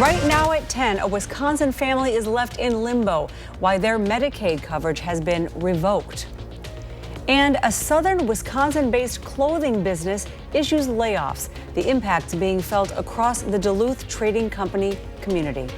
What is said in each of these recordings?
Right now at 10, a Wisconsin family is left in limbo why their Medicaid coverage has been revoked. And a southern Wisconsin-based clothing business issues layoffs, the impacts being felt across the Duluth Trading Company community.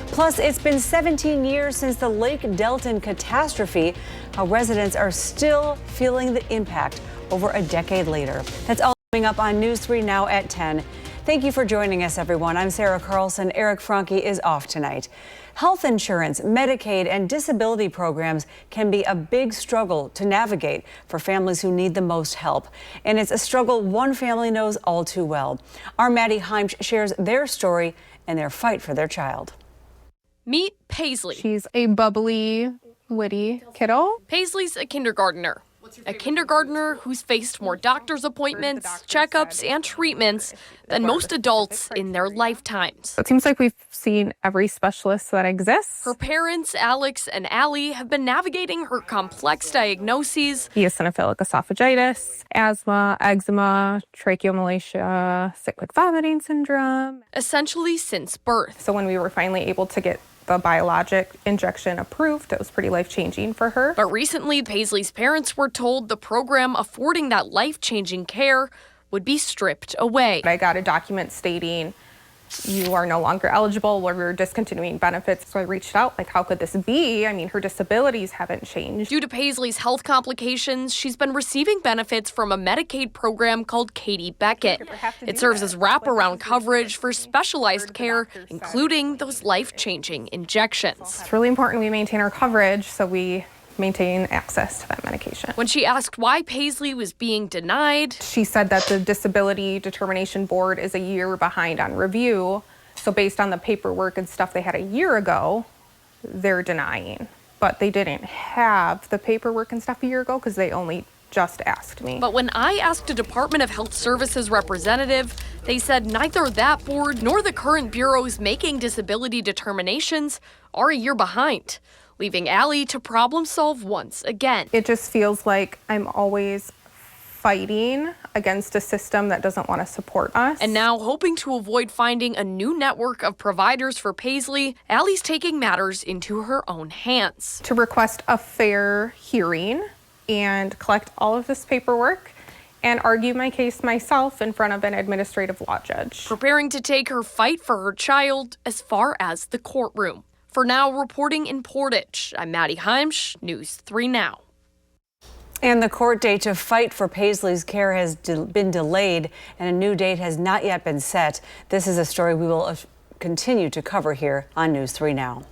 Plus, it's been 17 years since the Lake Delton catastrophe, how residents are still feeling the impact over a decade later. That's all coming up on News 3 Now at 10. Thank you for joining us, everyone. I'm Sarah Carlson. Eric Franke is off tonight. Health insurance, Medicaid, and disability programs can be a big struggle to navigate for families who need the most help. And it's a struggle one family knows all too well. Our Maddie Heimsch shares their story and their fight for their child. Meet Paisley. She's a bubbly, witty kiddo. Paisley's a kindergartner. A kindergartner who's faced more doctor's appointments, checkups, and treatments than most adults in their lifetimes. It seems like we've seen every specialist that exists. Her parents, Alex and Allie, have been navigating her complex diagnoses. Eosinophilic esophagitis, asthma, eczema, tracheomalacia, cyclic vomiting syndrome. Essentially since birth. So when we were finally able to get the biologic injection approved, it was pretty life-changing for her. But recently, Paisley's parents were told the program affording that life-changing care would be stripped away. I got a document stating you are no longer eligible, or we're discontinuing benefits. So I reached out, like, how could this be? I mean, her disabilities haven't changed. Due to Paisley's health complications, she's been receiving benefits from a Medicaid program called Katie Beckett. It serves as wraparound coverage for specialized care, including those life-changing injections. It's really important we maintain our coverage so we maintain access to that medication. When she asked why Paisley was being denied, she said that the Disability Determination Board is a year behind on review. So based on the paperwork and stuff they had a year ago, they're denying. But they didn't have the paperwork and stuff a year ago because they only just asked me. But when I asked a Department of Health Services representative, they said neither that board nor the current bureaus making disability determinations are a year behind, leaving Allie to problem solve once again. It just feels like I'm always fighting against a system that doesn't want to support us. And now, hoping to avoid finding a new network of providers for Paisley, Allie's taking matters into her own hands. To request a fair hearing and collect all of this paperwork and argue my case myself in front of an administrative law judge. Preparing to take her fight for her child as far as the courtroom. For now, reporting in Portage, I'm Maddie Heimsch, News 3 Now. And the court date to fight for Paisley's care has been delayed, and a new date has not yet been set. This is a story we will continue to cover here on News 3 Now.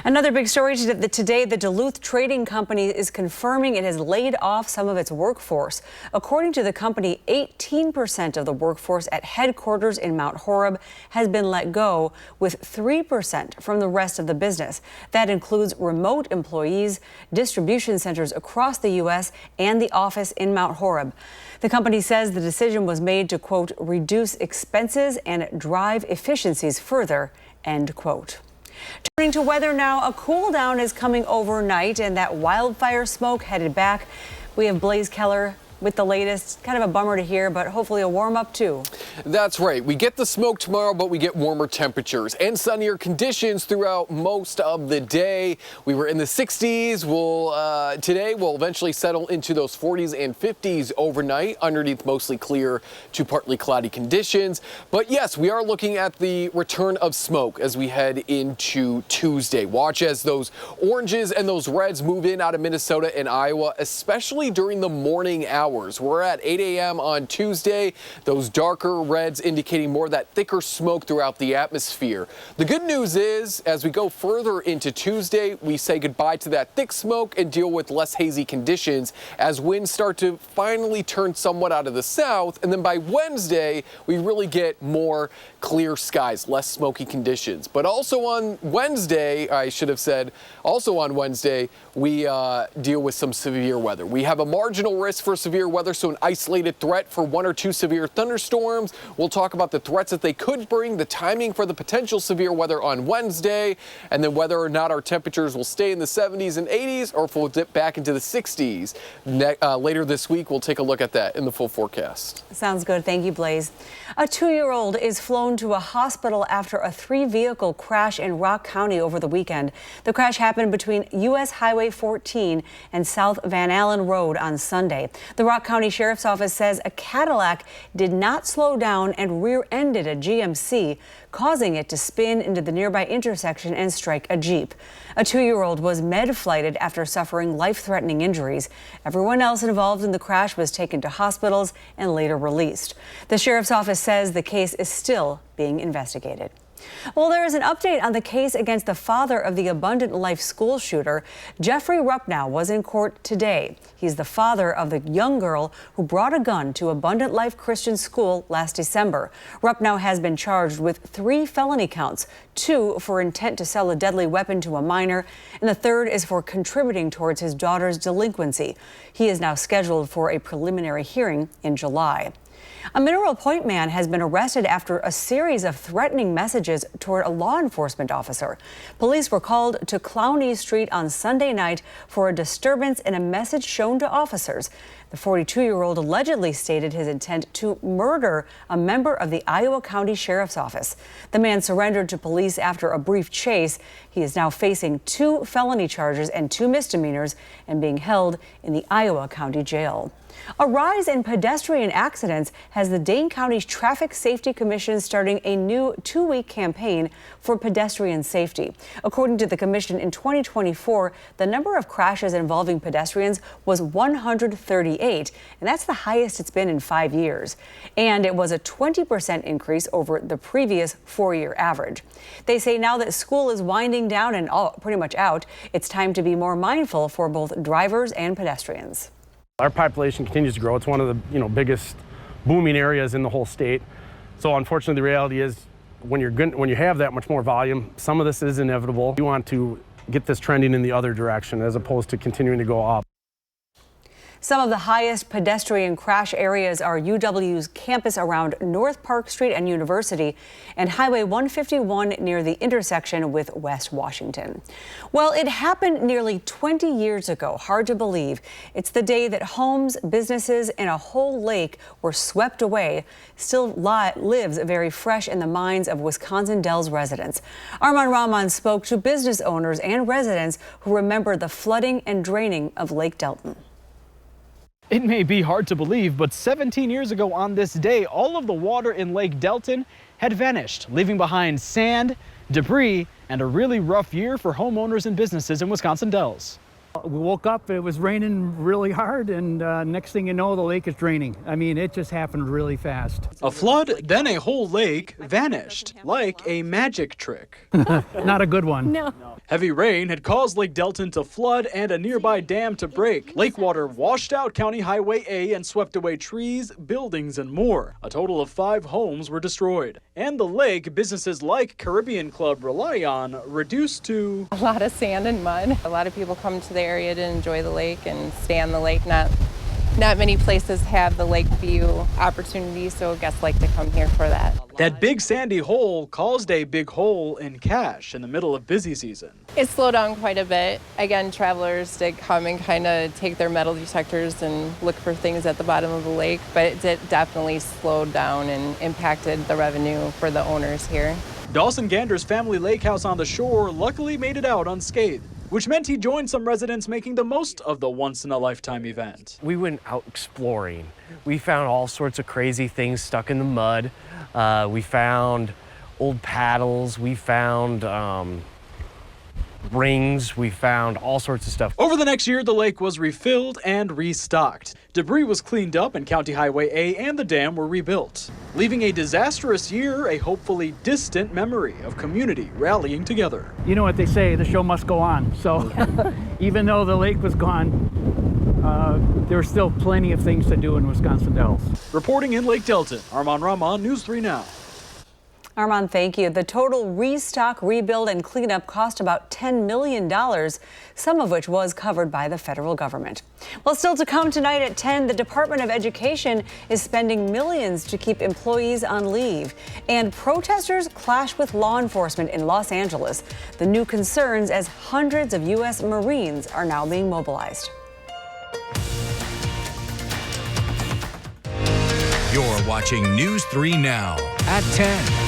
Another big story today, the Duluth Trading Company is confirming it has laid off some of its workforce. According to the company, 18% of the workforce at headquarters in Mount Horeb has been let go, with 3% from the rest of the business. That includes remote employees, distribution centers across the U.S., and the office in Mount Horeb. The company says the decision was made to, quote, reduce expenses and drive efficiencies further, end quote. Turning to weather now, a cool down is coming overnight and that wildfire smoke headed back. We have Blaze Keller with the latest. Kind of a bummer to hear, but hopefully a warm up too. That's right. We get the smoke tomorrow, but we get warmer temperatures and sunnier conditions throughout most of the day. We were in the 60s. Today we'll eventually settle into those 40s and 50s overnight underneath mostly clear to partly cloudy conditions. But yes, we are looking at the return of smoke as we head into Tuesday. Watch as those oranges and those reds move in out of Minnesota and Iowa, especially during the morning hours. We're at 8 a.m. on Tuesday. Those darker reds indicating more of that thicker smoke throughout the atmosphere. The good news is, as we go further into Tuesday, we say goodbye to that thick smoke and deal with less hazy conditions as winds start to finally turn somewhat out of the south. And then by Wednesday, we really get more clear skies, less smoky conditions. But also on Wednesday, we deal with some severe weather. We have a marginal risk for severe severe weather, so an isolated threat for 1 or 2 severe thunderstorms. We'll talk about the threats that they could bring, the timing for the potential severe weather on Wednesday, and then whether or not our temperatures will stay in the 70s and 80s or if we'll dip back into the 60s. Later this week, we'll take a look at that in the full forecast. Sounds good. Thank you, Blaze. A 2-year-old is flown to a hospital after a 3-vehicle crash in Rock County over the weekend. The crash happened between U.S. Highway 14 and South Van Allen Road on Sunday. The Rock County Sheriff's Office says a Cadillac did not slow down and rear-ended a GMC, causing it to spin into the nearby intersection and strike a Jeep. A 2-year-old was med-flighted after suffering life-threatening injuries. Everyone else involved in the crash was taken to hospitals and later released. The Sheriff's Office says the case is still being investigated. Well, there is an update on the case against the father of the Abundant Life school shooter. Jeffrey Ruppnow was in court today. He's the father of the young girl who brought a gun to Abundant Life Christian School last December. Ruppnow has been charged with 3 felony counts, 2 for intent to sell a deadly weapon to a minor, and the 3rd is for contributing towards his daughter's delinquency. He is now scheduled for a preliminary hearing in July. A Mineral Point man has been arrested after a series of threatening messages toward a law enforcement officer. Police were called to Clowney Street on Sunday night for a disturbance in a message shown to officers. The 42-year-old allegedly stated his intent to murder a member of the Iowa County Sheriff's Office. The man surrendered to police after a brief chase. He is now facing 2 felony charges and 2 misdemeanors and being held in the Iowa County Jail. A rise in pedestrian accidents has the Dane County Traffic Safety Commission starting a new 2-week campaign for pedestrian safety. According to the commission, in 2024, the number of crashes involving pedestrians was 138, and that's the highest it's been in 5 years. And it was a 20% increase over the previous 4-year average. They say now that school is winding down and pretty much out, it's time to be more mindful for both drivers and pedestrians. Our population continues to grow. It's one of the biggest booming areas in the whole state. So unfortunately, the reality is when you have that much more volume, some of this is inevitable. You want to get this trending in the other direction as opposed to continuing to go up. Some of the highest pedestrian crash areas are UW's campus around North Park Street and University and Highway 151 near the intersection with West Washington. Well, it happened nearly 20 years ago. Hard to believe. It's the day that homes, businesses, and a whole lake were swept away. Still lives very fresh in the minds of Wisconsin Dells residents. Armand Rahman spoke to business owners and residents who remember the flooding and draining of Lake Delton. It may be hard to believe, but 17 years ago on this day, all of the water in Lake Delton had vanished, leaving behind sand, debris, and a really rough year for homeowners and businesses in Wisconsin Dells. We woke up, it was raining really hard, and next thing you know, the lake is draining. I mean, it just happened really fast. A flood, then a whole lake vanished, like a magic trick. Not a good one. No. Heavy rain had caused Lake Delton to flood and a nearby dam to break. Lake water washed out County Highway A and swept away trees, buildings, and more. A total of 5 homes were destroyed. And the lake businesses like Caribbean Club rely on reduced to a lot of sand and mud. A lot of people come to the area to enjoy the lake and stay on the lake. Not many places have the lake view opportunity, so guests like to come here for that. That big sandy hole caused a big hole in cash in the middle of busy season. It slowed down quite a bit. Again, travelers did come and kind of take their metal detectors and look for things at the bottom of the lake, but it did definitely slowed down and impacted the revenue for the owners here. Dawson Gander's family lake house on the shore luckily made it out unscathed, which meant he joined some residents making the most of the once-in-a-lifetime event. We went out exploring. We found all sorts of crazy things stuck in the mud. We found old paddles. We found rings. We found all sorts of stuff. Over the next year, the lake was refilled and restocked. Debris was cleaned up and County Highway A and the dam were rebuilt, leaving a disastrous year a hopefully distant memory of community rallying together. You know what they say, the show must go on. So even though the lake was gone, there are still plenty of things to do in Wisconsin Dells. Reporting in Lake Delton, Armand Rahman, News 3 Now. Armand, thank you. The total restock, rebuild, and cleanup cost about $10 million, some of which was covered by the federal government. Well, still to come tonight at 10, the Department of Education is spending millions to keep employees on leave. And protesters clash with law enforcement in Los Angeles. The new concerns as hundreds of U.S. Marines are now being mobilized. You're watching News 3 Now at 10.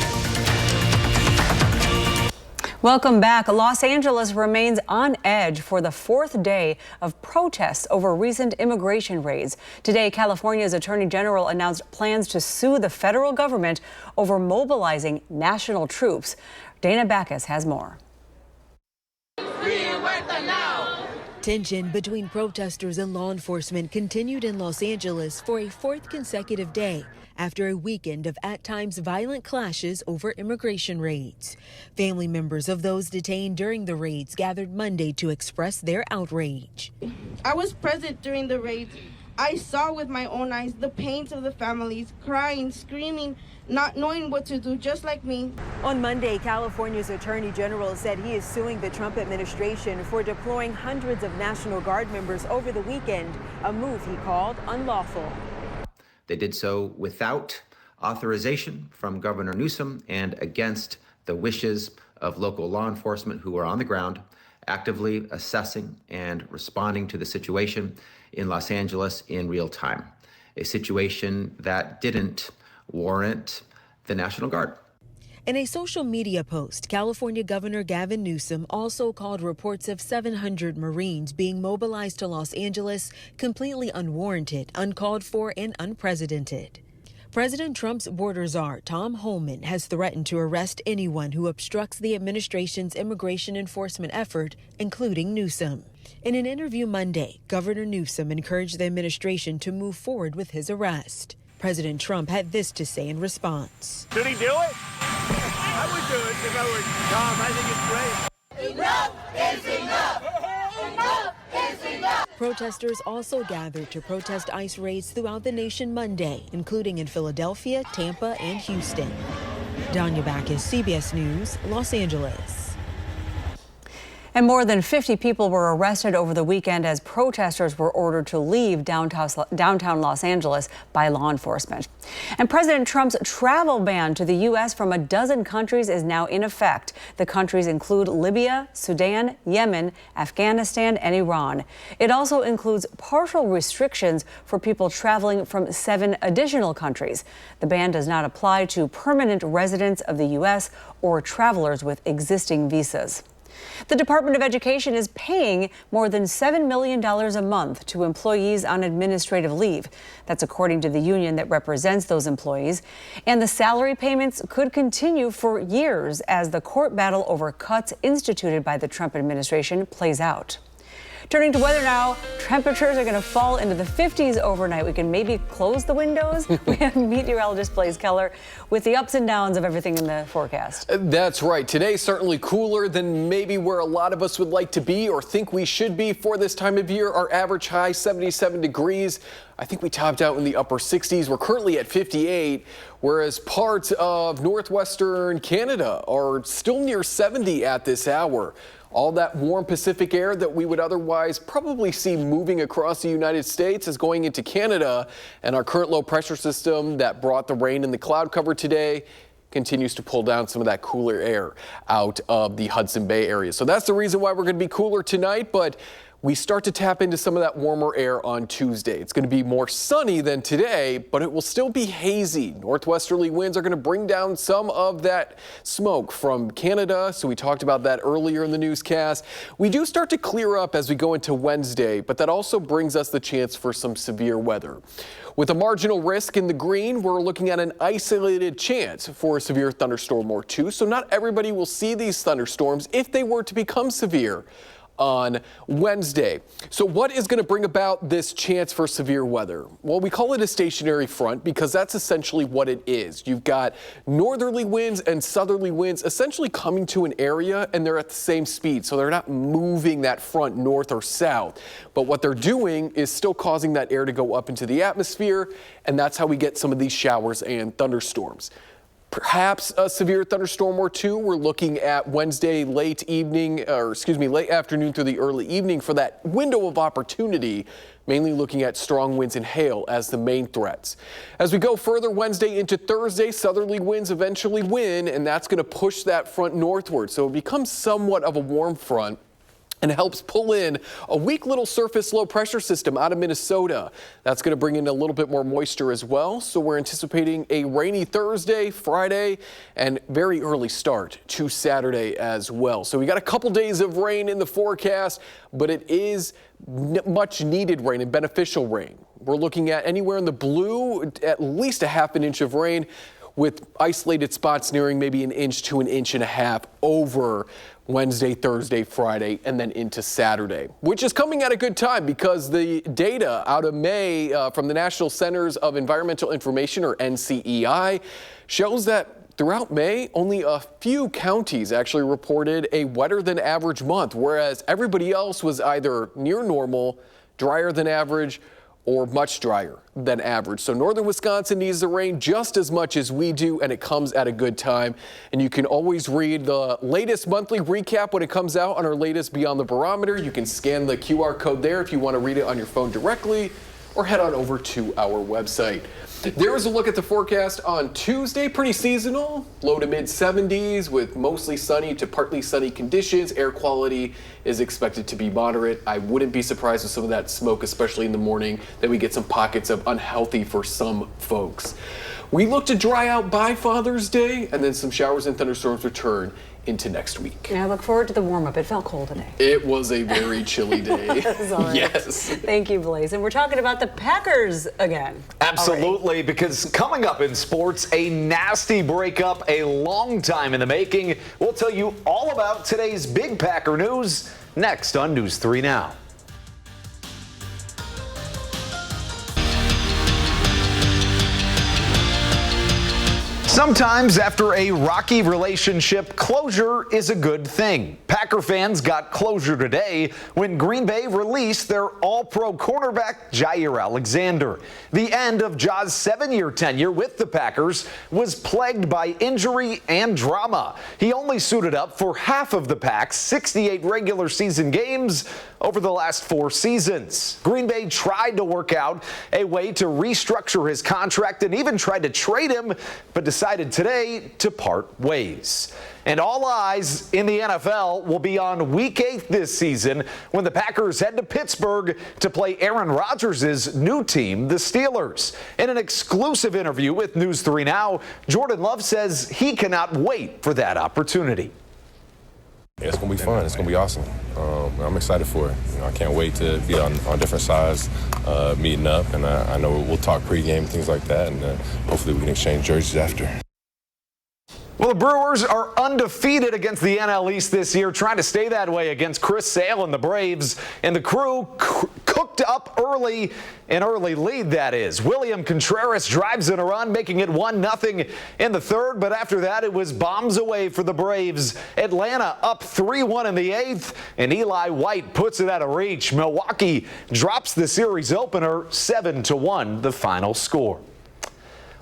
Welcome back. Los Angeles remains on edge for the fourth day of protests over recent immigration raids. Today, California's Attorney General announced plans to sue the federal government over mobilizing national troops. Dana Backus has more. Tension between protesters and law enforcement continued in Los Angeles for a fourth consecutive day after a weekend of at times violent clashes over immigration raids. Family members of those detained during the raids gathered Monday to express their outrage. I was present during the raids. I saw with my own eyes the pains of the families, crying, screaming, not knowing what to do, just like me. On Monday, California's Attorney General said he is suing the Trump administration for deploying hundreds of National Guard members over the weekend, a move he called unlawful. They did so without authorization from Governor Newsom and against the wishes of local law enforcement who are on the ground, actively assessing and responding to the situation in Los Angeles in real time, a situation that didn't warrant the National Guard. In a social media post, California Governor Gavin Newsom also called reports of 700 Marines being mobilized to Los Angeles completely unwarranted, uncalled for, and unprecedented. President Trump's border czar, Tom Homan, has threatened to arrest anyone who obstructs the administration's immigration enforcement effort, including Newsom. In an interview Monday, Governor Newsom encouraged the administration to move forward with his arrest. President Trump had this to say in response. Should he do it? I would do it if I were Tom. I think it's great. Enough is enough. Enough is enough. Protesters also gathered to protest ICE raids throughout the nation Monday, including in Philadelphia, Tampa, and Houston. Danya Backus, CBS News, Los Angeles. And more than 50 people were arrested over the weekend as protesters were ordered to leave downtown Los Angeles by law enforcement. And President Trump's travel ban to the U.S. from a dozen countries is now in effect. The countries include Libya, Sudan, Yemen, Afghanistan, and Iran. It also includes partial restrictions for people traveling from 7 additional countries. The ban does not apply to permanent residents of the U.S. or travelers with existing visas. The Department of Education is paying more than $7 million a month to employees on administrative leave. That's according to the union that represents those employees. And the salary payments could continue for years as the court battle over cuts instituted by the Trump administration plays out. Turning to weather now, temperatures are going to fall into the 50s overnight. We can maybe close the windows. We have meteorologist Blaze Keller with the ups and downs of everything in the forecast. That's right. Today certainly cooler than maybe where a lot of us would like to be or think we should be for this time of year. Our average high 77 degrees. I think we topped out in the upper 60s. We're currently at 58, whereas parts of northwestern Canada are still near 70 at this hour. All that warm Pacific air that we would otherwise probably see moving across the United States is going into Canada, and our current low pressure system that brought the rain and the cloud cover today continues to pull down some of that cooler air out of the Hudson Bay area. So that's the reason why we're going to be cooler tonight, but we start to tap into some of that warmer air on Tuesday. It's going to be more sunny than today, but it will still be hazy. Northwesterly winds are going to bring down some of that smoke from Canada. So we talked about that earlier in the newscast. We do start to clear up as we go into Wednesday, but that also brings us the chance for some severe weather. With a marginal risk in the green, we're looking at an isolated chance for a severe thunderstorm or two. So not everybody will see these thunderstorms if they were to become severe on Wednesday. So what is going to bring about this chance for severe weather? Well, we call it a stationary front because that's essentially what it is. You've got northerly winds and southerly winds essentially coming to an area, and they're at the same speed. So they're not moving that front north or south. But what they're doing is still causing that air to go up into the atmosphere, and that's how we get some of these showers and thunderstorms. Perhaps a severe thunderstorm or two. We're looking at Wednesday late afternoon through the early evening for that window of opportunity, mainly looking at strong winds and hail as the main threats. As we go further Wednesday into Thursday, southerly winds eventually win, and that's going to push that front northward. So it becomes somewhat of a warm front and helps pull in a weak little surface low pressure system out of Minnesota. That's going to bring in a little bit more moisture as well. So we're anticipating a rainy Thursday, Friday, and very early start to Saturday as well. So we got a couple days of rain in the forecast, but it is much needed rain and beneficial rain. We're looking at anywhere in the blue, at least a half an inch of rain, with isolated spots nearing maybe an inch to an inch and a half over Wednesday, Thursday, Friday, and then into Saturday, which is coming at a good time because the data out of May from the National Centers of Environmental Information, or NCEI, shows that throughout May, only a few counties actually reported a wetter than average month, whereas everybody else was either near normal, drier than average, or much drier than average. So northern Wisconsin needs the rain just as much as we do, and it comes at a good time. And you can always read the latest monthly recap when it comes out on our latest Beyond the Barometer. You can scan the QR code there if you want to read it on your phone directly, or head on over to our website. There is a look at the forecast on Tuesday. Pretty seasonal, low to mid 70s with mostly sunny to partly sunny conditions. Air quality is expected to be moderate. I wouldn't be surprised with some of that smoke, especially in the morning, that we get some pockets of unhealthy for some folks. We look to dry out by Father's Day, and then some showers and thunderstorms return into next week. Yeah, I look forward to the warm-up. It felt cold today. It was a very chilly day. Yes. Thank you, Blaze. And we're talking about the Packers again. Absolutely, because coming up in sports, a nasty breakup, a long time in the making. We'll tell you all about today's big Packer news next on News 3 Now. Sometimes after a rocky relationship, closure is a good thing. Packer fans got closure today when Green Bay released their all-pro cornerback Jair Alexander. The end of Ja's 7-year tenure with the Packers was plagued by injury and drama. He only suited up for half of the Pack's 68 regular season games over the last 4 seasons. Green Bay tried to work out a way to restructure his contract and even tried to trade him, but decided today to part ways. And all eyes in the NFL will be on Week 8 this season when the Packers head to Pittsburgh to play Aaron Rodgers' new team, the Steelers. In an exclusive interview with News 3 Now, Jordan Love says he cannot wait for that opportunity. It's going to be fun. It's going to be awesome. I'm excited for it. I can't wait to be on different sides, meeting up, and I know we'll talk pregame, things like that, and hopefully we can exchange jerseys after. Well, the Brewers are undefeated against the NL East this year, trying to stay that way against Chris Sale and the Braves. And the Crew cooked up early, an early lead, that is. William Contreras drives in a run, making it 1-0 in the third. But after that, it was bombs away for the Braves. Atlanta up 3-1 in the 8th, and Eli White puts it out of reach. Milwaukee drops the series opener 7-1, the final score.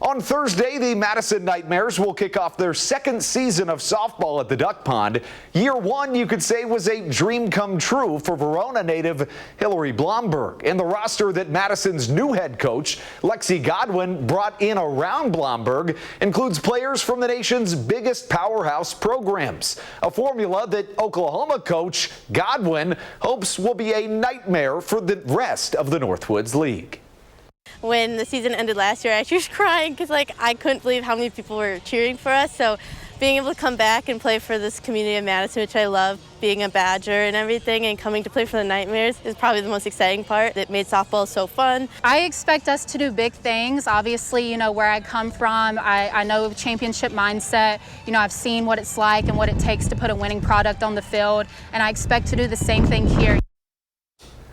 On Thursday, the Madison Nightmares will kick off their second season of softball at the Duck Pond. Year 1, you could say, was a dream come true for Verona native Hillary Blomberg. And the roster that Madison's new head coach, Lexi Godwin, brought in around Blomberg includes players from the nation's biggest powerhouse programs, a formula that Oklahoma coach Godwin hopes will be a nightmare for the rest of the Northwoods League. When the season ended last year, I actually was crying because I couldn't believe how many people were cheering for us. So being able to come back and play for this community of Madison, which I love, being a Badger and everything, and coming to play for the Nightmares is probably the most exciting part. It made softball so fun. I expect us to do big things. Obviously, where I come from, I know championship mindset. I've seen what it's like and what it takes to put a winning product on the field, and I expect to do the same thing here.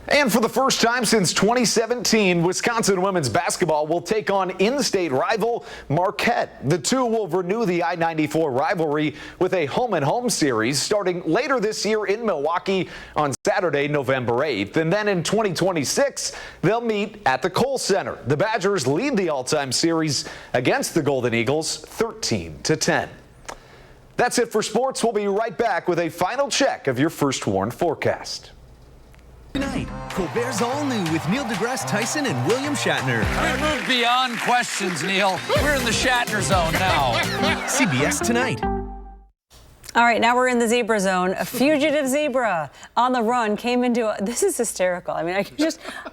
And for the first time since 2017, Wisconsin women's basketball will take on in-state rival Marquette. The two will renew the I-94 rivalry with a home-and-home series starting later this year in Milwaukee on Saturday, November 8th. And then in 2026, they'll meet at the Kohl Center. The Badgers lead the all-time series against the Golden Eagles 13-10. That's it for sports. We'll be right back with a final check of your First Warn forecast. Tonight, Colbert's all new with Neil deGrasse Tyson and William Shatner. We moved beyond questions, Neil. We're in the Shatner zone now. CBS Tonight. All right, now we're in the zebra zone. A fugitive zebra on the run came into this is hysterical. I mean,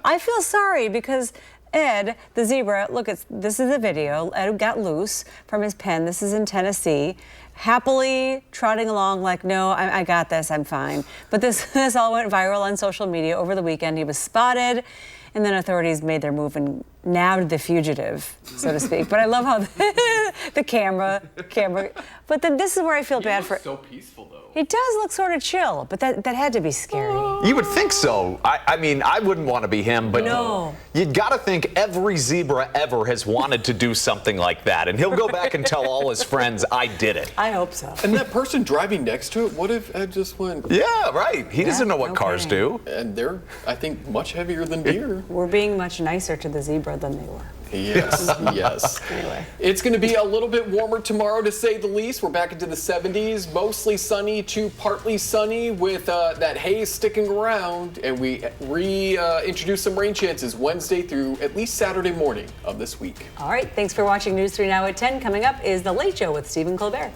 I feel sorry because Ed, the zebra, this is the video. Ed got loose from his pen. This is in Tennessee. Happily trotting along like, no, I got this, I'm fine. But this all went viral on social media over the weekend. He was spotted, and then authorities made their move and nabbed the fugitive, so to speak. But I love how the camera. But then this is where I feel bad for. So peaceful though. He does look sort of chill, but that had to be scary. You would think so. I mean, I wouldn't want to be him, but no. You'd got to think every zebra ever has wanted to do something like that, and he'll go back and tell all his friends, I did it. I hope so. And that person driving next to it, what if Ed just went? Yeah, right. He doesn't know what cars do. And they're, I think, much heavier than deer. We're being much nicer to the zebra than they were. Yes, yes. Anyway. It's going to be a little bit warmer tomorrow, to say the least. We're back into the 70s, mostly sunny to partly sunny with that haze sticking around. And we reintroduce some rain chances Wednesday through at least Saturday morning of this week. All right, thanks for watching News 3 Now at 10. Coming up is The Late Show with Stephen Colbert.